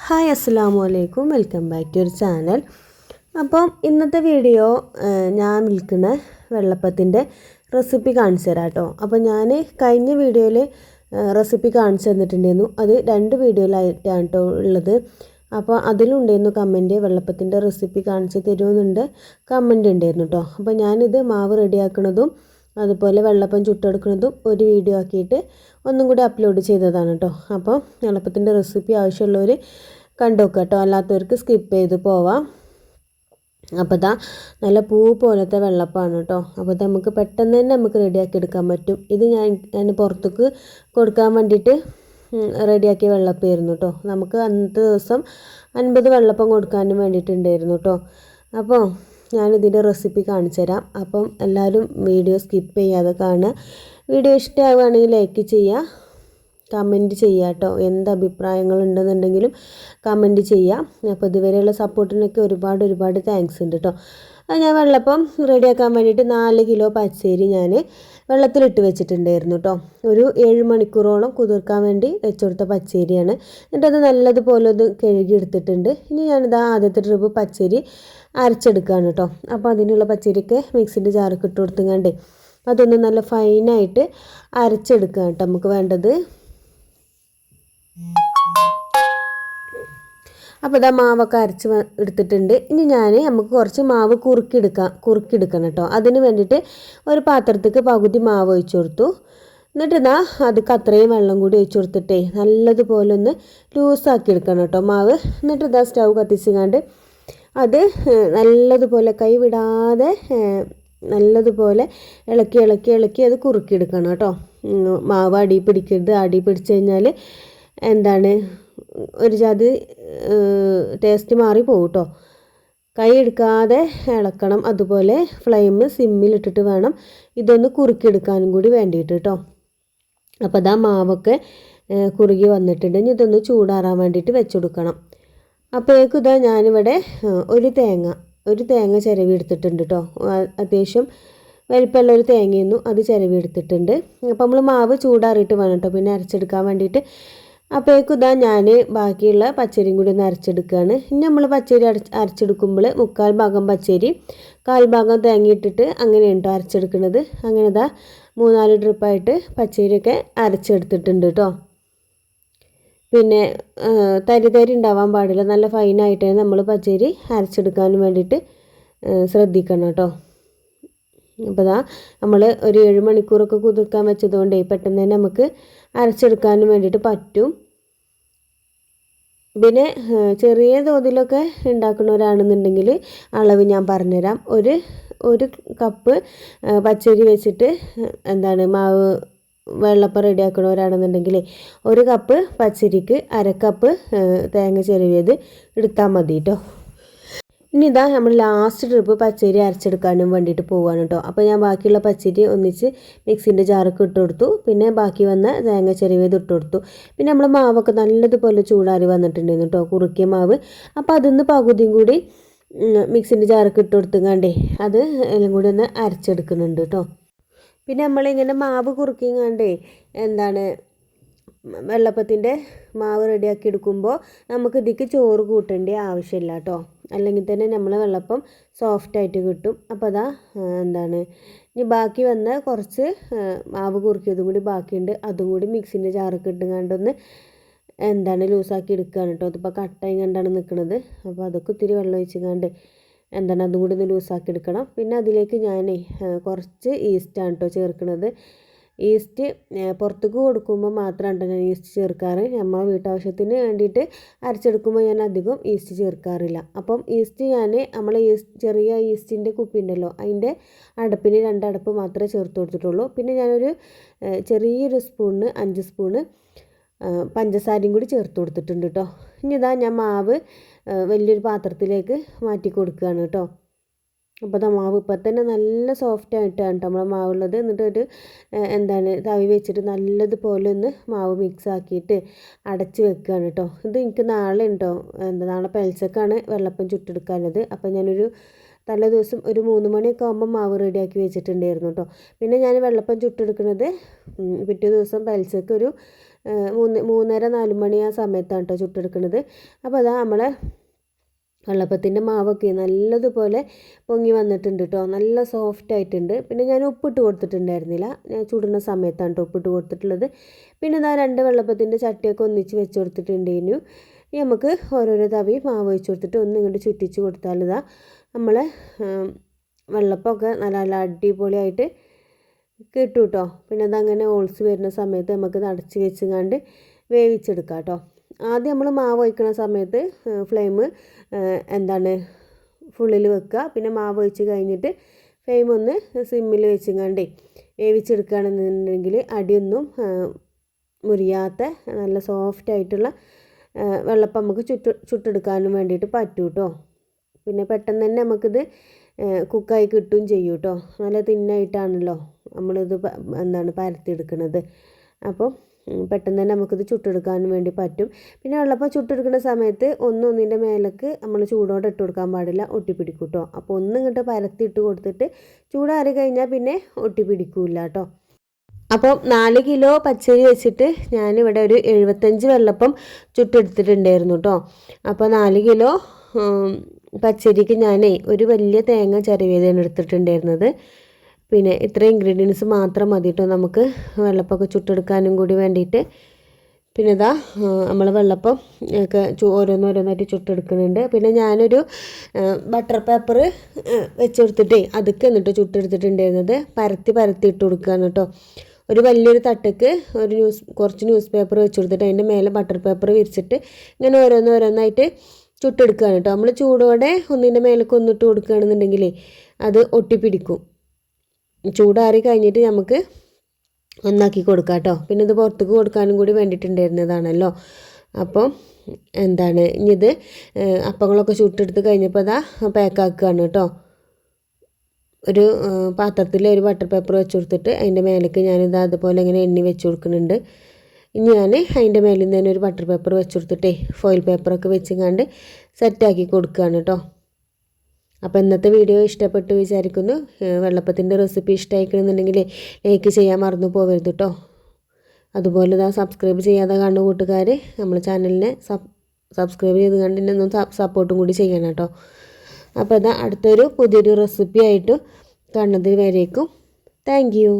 Hi അസ്സലാമു അലൈക്കും, welcome back to your channel. അപ്പം ഇന്നത്തെ വീഡിയോ ഞാൻ വിൽക്കുന്ന വെള്ളപ്പത്തിൻ്റെ റെസിപ്പി കാണിച്ചു തരാം കേട്ടോ. അപ്പോൾ ഞാൻ കഴിഞ്ഞ വീഡിയോയിൽ റെസിപ്പി കാണിച്ചു തന്നിട്ടുണ്ടായിരുന്നു. അത് 2 വീഡിയോയിലായിട്ടാണ് കേട്ടോ ഉള്ളത്. അപ്പോൾ അതിലുണ്ടായിരുന്നു കമൻറ്റ്, വെള്ളപ്പത്തിൻ്റെ റെസിപ്പി കാണിച്ച് തരുമെന്നുണ്ട് കമൻറ്റ് ഉണ്ടായിരുന്നു കേട്ടോ. അപ്പോൾ ഞാനിത് മാവ് റെഡിയാക്കുന്നതും അതുപോലെ വെള്ളപ്പം ചുട്ടെടുക്കുന്നതും ഒരു വീഡിയോ ആക്കിയിട്ട് ഒന്നും കൂടി അപ്ലോഡ് ചെയ്തതാണ് കേട്ടോ. അപ്പോൾ വെള്ളപ്പത്തിൻ്റെ റെസിപ്പി ആവശ്യമുള്ളവർ കണ്ടു നോക്കുക കേട്ടോ, അല്ലാത്തവർക്ക് സ്കിപ്പ് ചെയ്ത് പോവാം. അപ്പോൾ ഇതാ നല്ല പൂ പോലത്തെ വെള്ളപ്പമാണ് കേട്ടോ. അപ്പോൾ ഇത് നമുക്ക് പെട്ടെന്ന് തന്നെ നമുക്ക് റെഡിയാക്കി എടുക്കാൻ പറ്റും. ഇത് ഞാൻ പുറത്തേക്ക് കൊടുക്കാൻ വേണ്ടിയിട്ട് റെഡിയാക്കിയ വെള്ളപ്പമായിരുന്നു കേട്ടോ. നമുക്ക് അന്നത്തെ ദിവസം 50 വെള്ളപ്പം കൊടുക്കാനും വേണ്ടിയിട്ടുണ്ടായിരുന്നു കേട്ടോ. അപ്പോൾ ഞാനിതിൻ്റെ റെസിപ്പി കാണിച്ചു തരാം. അപ്പം എല്ലാവരും വീഡിയോ സ്കിപ്പ് ചെയ്യാതെ കാണുക. വീഡിയോ ഇഷ്ടമാവുകയാണെങ്കിൽ ലൈക്ക് ചെയ്യുക, കമൻറ്റ് ചെയ്യുക കേട്ടോ. എന്ത് അഭിപ്രായങ്ങളുണ്ടെന്നുണ്ടെങ്കിലും കമൻറ്റ് ചെയ്യാം. അപ്പോൾ ഇതുവരെയുള്ള സപ്പോർട്ടിനൊക്കെ ഒരുപാട് താങ്ക്സ് ഉണ്ട് കേട്ടോ. ഞാൻ വെള്ളപ്പം റെഡിയാക്കാൻ വേണ്ടിയിട്ട് 4 കിലോ പച്ചരി ഞാൻ വെള്ളത്തിലിട്ട് വെച്ചിട്ടുണ്ടായിരുന്നു കേട്ടോ. ഒരു 7 മണിക്കൂറോളം കുതിർക്കാൻ വേണ്ടി വെച്ചുകൊടുത്ത പച്ചരിയാണ്. എന്നിട്ടത് നല്ലതുപോലെ ഒന്ന് കഴുകി എടുത്തിട്ടുണ്ട്. ഇനി ഞാനിത് ആദ്യത്തെ ട്രിപ്പ് പച്ചരി അരച്ചെടുക്കുകയാണ് കേട്ടോ. അപ്പോൾ അതിനുള്ള പച്ചരിയൊക്കെ മിക്സിൻ്റെ ജാറൊക്കെ ഇട്ട് കൊടുത്തുകൊണ്ട് അതൊന്ന് നല്ല ഫൈനായിട്ട് അരച്ചെടുക്കുക കേട്ടോ നമുക്ക് വേണ്ടത്. അപ്പോൾ ഇതാ മാവൊക്കെ അരച്ച് എടുത്തിട്ടുണ്ട്. ഇനി നമുക്ക് കുറച്ച് മാവ് കുറുക്കിയെടുക്കണം കേട്ടോ. അതിന് വേണ്ടിയിട്ട് ഒരു പാത്രത്തേക്ക് പകുതി മാവ് ഒഴിച്ചു കൊടുത്തു. എന്നിട്ട് അതിക്ക് അത്രയും വെള്ളം കൂടി ഒഴിച്ചു കൊടുത്തിട്ടേ നല്ലതുപോലെ ഒന്ന് ലൂസാക്കി എടുക്കണം കേട്ടോ മാവ്. എന്നിട്ട് സ്റ്റൗ കത്തിച്ചുകൊണ്ട് അത് നല്ലതുപോലെ കൈ വിടാതെ നല്ലതുപോലെ ഇളക്കി അത് കുറുക്കിയെടുക്കണം കേട്ടോ. മാവ് അടി പിടിക്കരുത്. അടി പിടിച്ചു കഴിഞ്ഞാൽ ഒരു ജാതി ടേസ്റ്റ് മാറി പോകും കേട്ടോ. കൈ എടുക്കാതെ ഇളക്കണം. അതുപോലെ ഫ്ലെയിം സിമ്മിലിട്ടിട്ട് വേണം ഇതൊന്ന് കുറുക്കിയെടുക്കാനും കൂടി വേണ്ടിയിട്ട് കേട്ടോ. അപ്പോൾ അതാ മാവൊക്കെ കുറുകി വന്നിട്ടുണ്ട്. ഇനി ഇതൊന്ന് ചൂടാറാൻ വേണ്ടിയിട്ട് വെച്ചുകൊടുക്കണം. അപ്പോഴേക്കും ഞാനിവിടെ ഒരു തേങ്ങ ചിരവി എടുത്തിട്ടുണ്ട് കേട്ടോ. അത്യാവശ്യം വലിപ്പമുള്ള ഒരു തേങ്ങയൊന്നും അത് ചിരവി എടുത്തിട്ടുണ്ട്. അപ്പോൾ നമ്മൾ മാവ് ചൂടാറിയിട്ട് വേണം കേട്ടോ പിന്നെ അരച്ചെടുക്കാൻ വേണ്ടിയിട്ട്. അപ്പോഴേക്കും ഞാൻ ബാക്കിയുള്ള പച്ചരിയും കൂടി ഒന്ന് അരച്ചെടുക്കുകയാണ്. ഇനി നമ്മൾ പച്ചരി അരച്ചെടുക്കുമ്പോൾ 1/4 ഭാഗം പച്ചരി 1/4 ഭാഗം തേങ്ങ ഇട്ടിട്ട് അങ്ങനെയാണ് കേട്ടോ അരച്ചെടുക്കുന്നത്. അങ്ങനെ 3-4 ട്രിപ്പായിട്ട് പച്ചരിയൊക്കെ അരച്ചെടുത്തിട്ടുണ്ട് കേട്ടോ. പിന്നെ തരി ഉണ്ടാവാൻ പാടില്ല. നല്ല ഫൈനായിട്ട് നമ്മൾ പച്ചരി അരച്ചെടുക്കാനും വേണ്ടിയിട്ട് ശ്രദ്ധിക്കണം കേട്ടോ. അപ്പോൾ നമ്മൾ ഒരു 7 മണിക്കൂറൊക്കെ കുതിർക്കാൻ വെച്ചതുകൊണ്ടേ പെട്ടെന്ന് തന്നെ നമുക്ക് അരച്ചെടുക്കാനും വേണ്ടിയിട്ട് പറ്റും. പിന്നെ ചെറിയ തോതിലൊക്കെ ഉണ്ടാക്കുന്നവരാണെന്നുണ്ടെങ്കിൽ അളവ് ഞാൻ പറഞ്ഞുതരാം. ഒരു കപ്പ് പച്ചരി വെച്ചിട്ട് മാവ് വെള്ളപ്പം റെഡിയാക്കണവരാണെന്നുണ്ടെങ്കിൽ 1 കപ്പ് പച്ചരിക്ക് 1/2 കപ്പ് തേങ്ങ ചിരവിയത് എടുത്താൽ മതി കേട്ടോ. ഇനി നമ്മൾ ലാസ്റ്റ് ട്രിപ്പ് പച്ചരി അരച്ചെടുക്കാനും വേണ്ടിയിട്ട് പോവുകയാണ് കേട്ടോ. അപ്പോൾ ഞാൻ ബാക്കിയുള്ള പച്ചരി ഒന്നിച്ച് മിക്സിൻ്റെ ജാറൊക്കെ ഇട്ട് കൊടുത്തു. പിന്നെ ബാക്കി വന്ന തേങ്ങ ചിരവിയത് ഇട്ട് കൊടുത്തു. പിന്നെ നമ്മൾ മാവൊക്കെ നല്ലതുപോലെ ചൂടാറി വന്നിട്ടുണ്ടായിരുന്നു കേട്ടോ, കുറുക്കിയ മാവ്. അപ്പോൾ അതൊന്ന് പകുതിയും കൂടി മിക്സിൻ്റെ ജാറൊക്കെ ഇട്ട് കൊടുത്തുങ്ങാണ്ടേ അത് എല്ലാം കൂടി ഒന്ന് അരച്ചെടുക്കുന്നുണ്ട് കേട്ടോ. പിന്നെ നമ്മളിങ്ങനെ മാവ് കുറുക്കിങ്ങാണ്ടേ വെള്ളപ്പത്തിൻ്റെ മാവ് റെഡിയാക്കി എടുക്കുമ്പോൾ നമുക്ക് ഇതിക്ക് ചോറ് കൂട്ടേണ്ട ആവശ്യമില്ല കേട്ടോ. അല്ലെങ്കിൽ തന്നെ നമ്മൾ വെള്ളപ്പം സോഫ്റ്റായിട്ട് കിട്ടും. അപ്പോൾ ഇനി ബാക്കി വന്ന കുറച്ച് മാവ് കുറുക്കിയതും കൂടി ബാക്കിയുണ്ട്. അതും കൂടി മിക്സിൻ്റെ ജാറൊക്കെ ഇട്ടുകൊണ്ടൊന്ന് ലൂസാക്കി എടുക്കുകയാണ് കേട്ടോ. അതിപ്പോൾ കട്ടായി കണ്ടാണ് നിൽക്കുന്നത്. അപ്പോൾ അതൊക്കെ ഇത്തിരി വെള്ളം ഒഴിച്ചുകൊണ്ട് അതും കൂടി ഒന്ന് ലൂസാക്കി എടുക്കണം. പിന്നെ അതിലേക്ക് ഞാൻ കുറച്ച് ഈസ്റ്റാണ് കേട്ടോ ചേർക്കുന്നത്. ഈസ്റ്റ് പുറത്തേക്ക് കൊടുക്കുമ്പോൾ മാത്രമാണ് ഞാൻ ഈസ്റ്റ് ചേർക്കാറ്. നമ്മൾ വീട്ടാവശ്യത്തിന് വേണ്ടിയിട്ട് അരച്ചെടുക്കുമ്പോൾ ഞാൻ അധികം ഈസ്റ്റ് ചേർക്കാറില്ല. അപ്പം ഈസ്റ്റ് നമ്മൾ ചെറിയ ഈസ്റ്റിൻ്റെ കുപ്പി ഉണ്ടല്ലോ, അതിൻ്റെ അടപ്പിന് 2 അടപ്പ് മാത്രമേ ചേർത്ത് കൊടുത്തിട്ടുള്ളൂ. പിന്നെ ഞാനൊരു ചെറിയൊരു സ്പൂണിന് 5 സ്പൂണ് പഞ്ചസാരയും കൂടി ചേർത്ത് കൊടുത്തിട്ടുണ്ട് കേട്ടോ. ഇനി ഞാൻ മാവ് വലിയൊരു പാത്രത്തിലേക്ക് മാറ്റി കൊടുക്കുകയാണ് കേട്ടോ. അപ്പോൾ മാവ് ഇപ്പം തന്നെ നല്ല സോഫ്റ്റായിട്ടാണ് നമ്മളെ മാവുള്ളത്. എന്നിട്ട് തവി വെച്ചിട്ട് നല്ലതുപോലെ ഒന്ന് മാവ് മിക്സ് ആക്കിയിട്ട് അടച്ച് വെക്കുകയാണ് കേട്ടോ. ഇത് എനിക്ക് നാളെ നാളെ പെലച്ചക്കാണ് വെള്ളപ്പം ചുട്ടെടുക്കാനുള്ളത്. അപ്പോൾ ഞാനൊരു തലേ ദിവസം ഒരു 3 മണിയൊക്കെ ആകുമ്പോൾ മാവ് റെഡിയാക്കി വെച്ചിട്ടുണ്ടായിരുന്നു കേട്ടോ. പിന്നെ ഞാൻ വെള്ളപ്പം ചുട്ടെടുക്കുന്നത് പിറ്റേ ദിവസം പെലച്ചക്ക് ഒരു 3:30 4 മണി ആ സമയത്താണ് കേട്ടോ ചുട്ടെടുക്കുന്നത്. അപ്പോൾ അതാ നമ്മളെ വെള്ളപ്പത്തിൻ്റെ മാവൊക്കെ നല്ലതുപോലെ പൊങ്ങി വന്നിട്ടുണ്ട് കേട്ടോ, നല്ല സോഫ്റ്റ് ആയിട്ടുണ്ട്. പിന്നെ ഞാൻ ഉപ്പിട്ട് കൊടുത്തിട്ടുണ്ടായിരുന്നില്ല, ഞാൻ ചുടുന്ന സമയത്താണ് കേട്ടോ ഉപ്പിട്ട് കൊടുത്തിട്ടുള്ളത്. പിന്നെ ഇതാ 2 വെള്ളപ്പത്തിൻ്റെ ചട്ടിയൊക്കെ ഒന്നിച്ച് വെച്ച് കൊടുത്തിട്ടുണ്ടേനു. ഇനി നമുക്ക് ഓരോരോ തവി മാവ് ഒഴിച്ച് കൊടുത്തിട്ട് ഒന്ന് ഇങ്ങോട്ട് ചുറ്റിച്ച് കൊടുത്താൽ ഇതാ നമ്മളെ വെള്ളപ്പമൊക്കെ നല്ല അടിപൊളിയായിട്ട് കിട്ടും കേട്ടോ. പിന്നെ അതങ്ങനെ ഓൾസ് വരുന്ന സമയത്ത് നമുക്ക് അടച്ച് വെച്ചുകൊണ്ട് വേവിച്ചെടുക്കാം കേട്ടോ. ആദ്യം നമ്മൾ മാവ് ഒഴിക്കുന്ന സമയത്ത് ഫ്ലെയിം ഫുള്ളിൽ വെക്കുക. പിന്നെ മാവ് ഒഴിച്ച് കഴിഞ്ഞിട്ട് ഫ്ലെയിം ഒന്ന് സിമ്മിൽ വെച്ചുകൊണ്ട് വേവിച്ചെടുക്കുകയാണെന്നുണ്ടെങ്കിൽ അടിയൊന്നും മുറിയാത്ത നല്ല സോഫ്റ്റ് ആയിട്ടുള്ള വെള്ളപ്പം നമുക്ക് ചുട്ടെടുക്കാനും വേണ്ടിയിട്ട് പറ്റും കേട്ടോ. പിന്നെ പെട്ടെന്ന് തന്നെ നമുക്കിത് കുക്കായി കിട്ടുകയും ചെയ്യും കേട്ടോ. നല്ല തിന്നായിട്ടാണല്ലോ നമ്മളിത് പരത്തിയെടുക്കുന്നത്. അപ്പോൾ പെട്ടെന്ന് തന്നെ നമുക്കിത് ചുട്ടെടുക്കാനും വേണ്ടി പറ്റും. പിന്നെ വെള്ളപ്പം ചുട്ടെടുക്കുന്ന സമയത്ത് ഒന്നിൻ്റെ മേലേക്ക് നമ്മൾ ചൂടോടെ ഇട്ട് കൊടുക്കാൻ പാടില്ല, ഒട്ടിപ്പിടിക്കും കേട്ടോ. അപ്പോൾ ഇങ്ങോട്ട് പരത്തിയിട്ട് കൊടുത്തിട്ട് ചൂടാറി കഴിഞ്ഞാൽ പിന്നെ ഒട്ടിപ്പിടിക്കില്ല കേട്ടോ. അപ്പോൾ 4 കിലോ പച്ചരി വെച്ചിട്ട് ഞാനിവിടെ ഒരു 75 വെള്ളപ്പം ചുട്ടെടുത്തിട്ടുണ്ടായിരുന്നു കേട്ടോ. അപ്പോൾ 4 കിലോ പച്ചരിക്ക് ഞാൻ ഒരു വലിയ തേങ്ങ ചിരവിയതാണ് എടുത്തിട്ടുണ്ടായിരുന്നത്. പിന്നെ ഇത്ര ഇൻഗ്രീഡിയൻസ് മാത്രം മതി കേട്ടോ നമുക്ക് വെള്ളപ്പമൊക്കെ ചുട്ടെടുക്കാനും കൂടി വേണ്ടിയിട്ട്. പിന്നെ ഇതാ നമ്മൾ വെള്ളപ്പം ഒക്കെ ഓരോന്നോരോന്നായിട്ട് ചുട്ടെടുക്കുന്നുണ്ട്. പിന്നെ ഞാനൊരു ബട്ടർ പേപ്പർ വെച്ചെടുത്തിട്ടേ അതൊക്കെ എന്നിട്ട് ചുട്ടെടുത്തിട്ടുണ്ടായിരുന്നത് പരത്തി ഇട്ട് കൊടുക്കുകയാണ് കേട്ടോ. ഒരു വലിയൊരു തട്ടക്ക് കുറച്ച് ന്യൂസ് പേപ്പർ വെച്ചെടുത്തിട്ട് അതിൻ്റെ മേലെ ബട്ടർ പേപ്പർ വിരിച്ചിട്ട് ഇങ്ങനെ ഓരോന്നായിട്ട് ചുട്ടെടുക്കുകയാണ് കേട്ടോ. നമ്മൾ ചൂടോടെ ഒന്നിൻ്റെ മേലേക്ക് ഒന്നിട്ട് കൊടുക്കുകയാണെന്നുണ്ടെങ്കിൽ അത് ഒട്ടിപ്പിടിക്കും. ചൂടാറി കഴിഞ്ഞിട്ട് നമുക്ക് ഒന്നാക്കി കൊടുക്കാം കേട്ടോ. പിന്നെ ഇത് പുറത്തേക്ക് കൊടുക്കാനും കൂടി വേണ്ടിയിട്ടുണ്ടായിരുന്നതാണല്ലോ. അപ്പോൾ ഇനി ഇത് അപ്പങ്ങളൊക്കെ ചുട്ടെടുത്ത് കഴിഞ്ഞപ്പോൾ അതാ പാക്കാക്കുകയാണ് കേട്ടോ. ഒരു പാത്രത്തിൽ ഒരു ബട്ടർ പേപ്പർ വെച്ച് കൊടുത്തിട്ട് അതിൻ്റെ മേലേക്ക് ഞാനിത് അതുപോലെ ഇങ്ങനെ എണ്ണി വെച്ച് കൊടുക്കുന്നുണ്ട്. ഇനി ഞാൻ അതിൻ്റെ മേലിൽ നിന്ന് തന്നെ ഒരു ബട്ടർ പേപ്പർ വെച്ച് കൊടുത്തിട്ടേ ഫോയിൽ പേപ്പറൊക്കെ വെച്ചുകൊണ്ട് സെറ്റാക്കി കൊടുക്കുകയാണ് കേട്ടോ. അപ്പോൾ ഇന്നത്തെ വീഡിയോ ഇഷ്ടപ്പെട്ടു വിചാരിക്കുന്നു. വെള്ളപ്പത്തിൻ്റെ റെസിപ്പി ഇഷ്ടമായിക്കണമെന്നുണ്ടെങ്കിൽ ലൈക്ക് ചെയ്യാൻ മറന്നു പോകരുത് കേട്ടോ. അതുപോലെ ഇതാ സബ്സ്ക്രൈബ് ചെയ്യാതെ കാണുന്ന കൂട്ടുകാർ നമ്മൾ ചാനലിനെ സബ്സ്ക്രൈബ് ചെയ്ത് കണ്ടിട്ടൊന്നും സപ്പോർട്ടും കൂടി ചെയ്യണം കേട്ടോ. അപ്പോൾ ഇതാ അടുത്തൊരു പുതിയൊരു റെസിപ്പി ആയിട്ട് കാണുന്നത് വരേക്കും താങ്ക് യു.